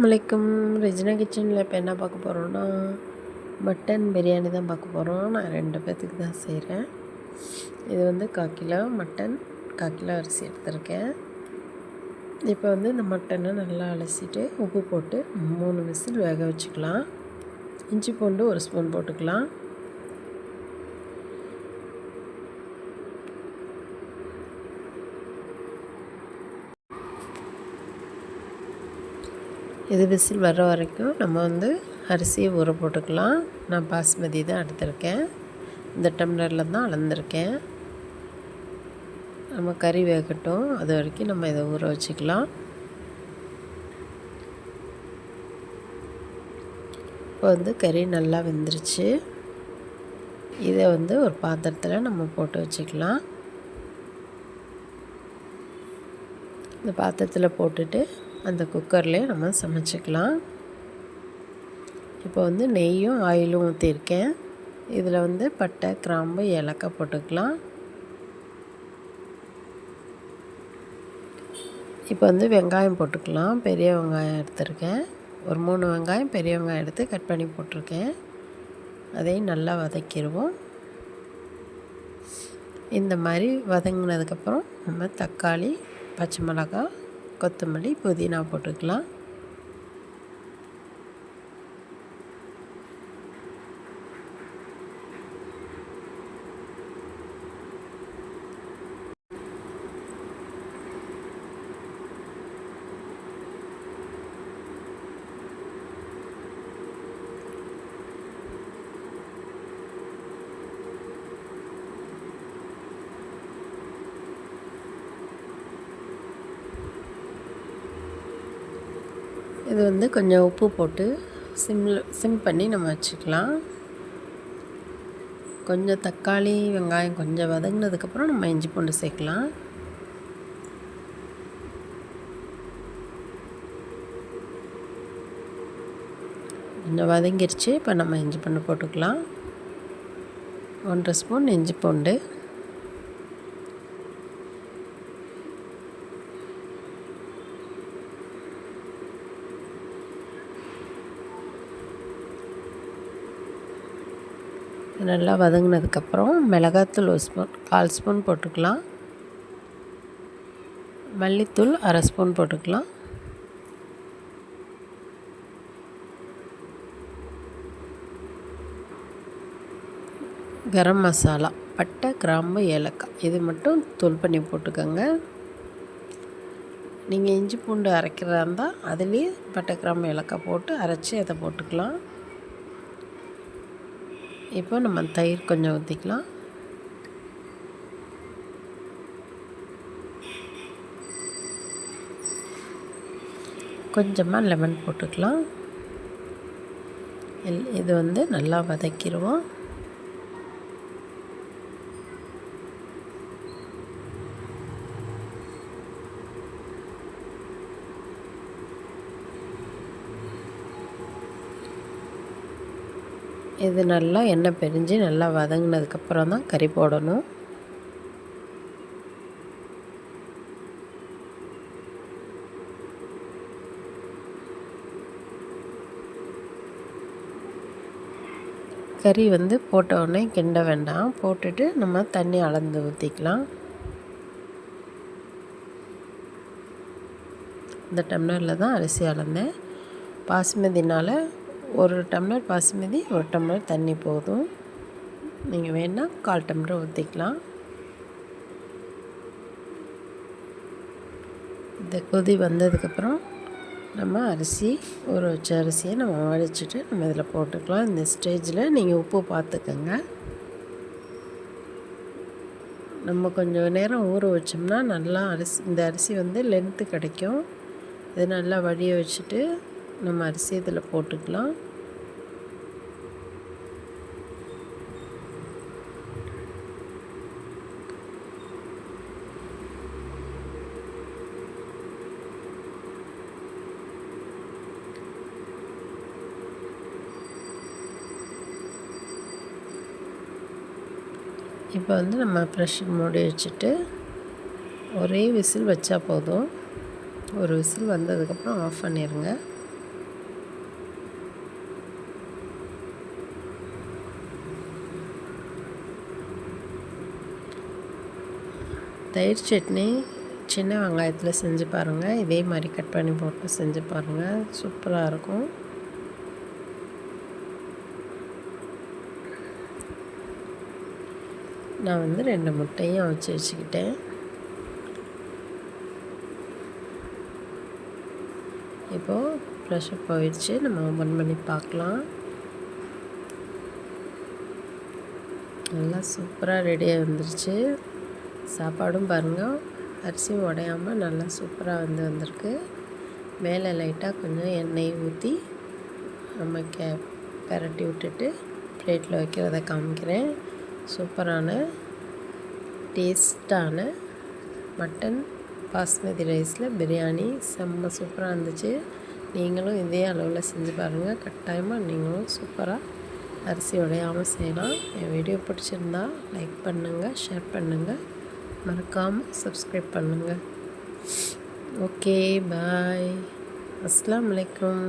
அஸ்ஸலாமு ரெஜினா கிச்சனில் இப்போ என்ன பார்க்க போகிறோன்னா மட்டன் பிரியாணி தான் பார்க்க போகிறோம். நான் 2 பேர்த்துக்கு தான் செய்கிறேன். இது வந்து 1/4 கிலோ மட்டன், 1/4 கிலோ அரிசி எடுத்திருக்கேன். இப்போ வந்து இந்த மட்டனை நல்லா அலசிட்டு உப்பு போட்டு 3 விசில் வேக வச்சுக்கலாம். இஞ்சி பூண்டு 1 ஸ்பூன் போட்டுக்கலாம். இது விசில் வர்ற வரைக்கும் நம்ம வந்து அரிசியை ஊற போட்டுக்கலாம். நான் பாஸ்மதி தான் எடுத்திருக்கேன். இந்த டம்ளரில் தான் அளந்திருக்கேன். நம்ம கறி வேகட்டும், அது வரைக்கும் நம்ம இதை ஊற வச்சுக்கலாம். இப்போ வந்து கறி நல்லா வெந்துருச்சு. இதை வந்து ஒரு பாத்திரத்தில் நம்ம போட்டு வச்சுக்கலாம். இந்த பாத்திரத்தில் போட்டுட்டு அந்த குக்கர்லேயே நம்ம சமைச்சிக்கலாம். இப்போ வந்து நெய்யும் ஆயிலும் ஊற்றிருக்கேன். இதில் வந்து பட்டை, கிராம்பு, ஏலக்காய் போட்டுக்கலாம். இப்போ வந்து வெங்காயம் போட்டுக்கலாம். பெரிய வெங்காயம் எடுத்திருக்கேன். ஒரு 3 வெங்காயம் பெரிய வெங்காயம் எடுத்து கட் பண்ணி போட்டிருக்கேன். அதையும் நல்லா வதக்கிடுவோம். இந்த மாதிரி வதங்கினதுக்கப்புறம் நம்ம தக்காளி, பச்சை மிளகாய், கொத்தமல்லி, புதினா போட்டுக்கலாம். இது வந்து கொஞ்சம் உப்பு போட்டு சிம் பண்ணி நம்ம வச்சுக்கலாம். கொஞ்சம் தக்காளி, வெங்காயம் கொஞ்சம் வதங்கினதுக்கப்புறம் நம்ம இஞ்சி பூண்டு சேர்க்கலாம். கொஞ்சம் வதங்கிருச்சு. இப்போ நம்ம இஞ்சி பூண்டு போட்டுக்கலாம். 1 ஸ்பூன் இஞ்சி பூண்டு, நல்லா வதங்கினதுக்கப்புறம் மிளகாத்தூள் 1 ஸ்பூன், 1/4 ஸ்பூன் போட்டுக்கலாம். மல்லித்தூள் 1/2 ஸ்பூன் போட்டுக்கலாம். கரம் மசாலா, பட்டை, கிராம்பு, ஏலக்காய் இது மட்டும் தூள் பண்ணி போட்டுக்கோங்க. நீங்கள் இஞ்சி பூண்டு அரைக்கிறதா இருந்தால் அதுலேயே பட்டை, கிராம்பு, ஏலக்காய் போட்டு அரைச்சி அதை போட்டுக்கலாம். இப்போ நம்ம தயிர் கொஞ்சம் ஊற்றிக்கலாம். கொஞ்சமாக லெமன் போட்டுக்கலாம். இது வந்து நல்லா வதக்கிடுவோம். இது நல்லா எண்ணெய் பிரிஞ்சு நல்லா வதங்கினதுக்கப்புறம் தான் கறி போடணும். கறி வந்து போட்ட உடனே கிண்ட வேண்டாம். போட்டுட்டு நம்ம தண்ணி அளந்து ஊற்றிக்கலாம். இந்த டம்ளரில் தான் அரிசி அளந்தேன். பாசுமதினால் 1 டம்ளர் பாசுமதி, 1 டம்ளர் தண்ணி போதும். நீங்கள் வேணால் 1/4 டம்ளர் ஊற்றிக்கலாம். இந்த கொதி வந்ததுக்கப்புறம் நம்ம அரிசி ஊற வச்ச அரிசியை நம்ம வடிச்சிட்டு நம்ம இதில் போட்டுக்கலாம். இந்த ஸ்டேஜில் நீங்கள் உப்பு பார்த்துக்கோங்க. நம்ம கொஞ்சம் நேரம் ஊற வச்சோம்னா நல்லா இந்த அரிசி வந்து லென்த்து கிடைக்கும். இது நல்லா வடிய வச்சுட்டு நம்ம அரிசி இதில் போட்டுக்கலாம். இப்போ வந்து நம்ம ப்ரெஷர் மூடி வச்சுட்டு ஒரே விசில் வச்சா போதும். ஒரு விசில் வந்ததுக்கப்புறம் ஆஃப் பண்ணிடுங்க. தயிர் சட்னி சின்ன வெங்காயத்தில் செஞ்சு பாருங்கள். இதே மாதிரி கட் பண்ணி போட்டு செஞ்சு பாருங்கள், சூப்பராக இருக்கும். நான் வந்து 2 முட்டையும் அவிச்சு வச்சுக்கிட்டேன். இப்போது ப்ரெஷர் போயிடுச்சு, நம்ம ஓப்பன் பண்ணி பார்க்கலாம். நல்லா சூப்பராக ரெடியாக வந்துருச்சு. சாப்பாடும் பாருங்கள், அரிசியும் உடையாமல் நல்லா சூப்பராக வந்திருக்கு. மேலே லைட்டாக கொஞ்சம் எண்ணெய் ஊற்றி நம்ம பெரட்டி விட்டுட்டு பிளேட்டில் வைக்கிறத காமிக்கிறேன். சூப்பரான டேஸ்டான மட்டன் பாஸ்மதி ரைஸில் பிரியாணி செம்ம சூப்பராக இருந்துச்சு. நீங்களும் இதே அளவில் செஞ்சு பாருங்கள். கட்டாயமாக நீங்களும் சூப்பராக அரிசி உடையாமல் செய்யலாம். என் வீடியோ பிடிச்சிருந்தா லைக் பண்ணுங்கள், ஷேர் பண்ணுங்கள், மறக்காமல் சப்ஸ்கிரைப் பண்ணுங்கள். ஓகே, பாய். அஸ்ஸலாமு அலைக்கும்.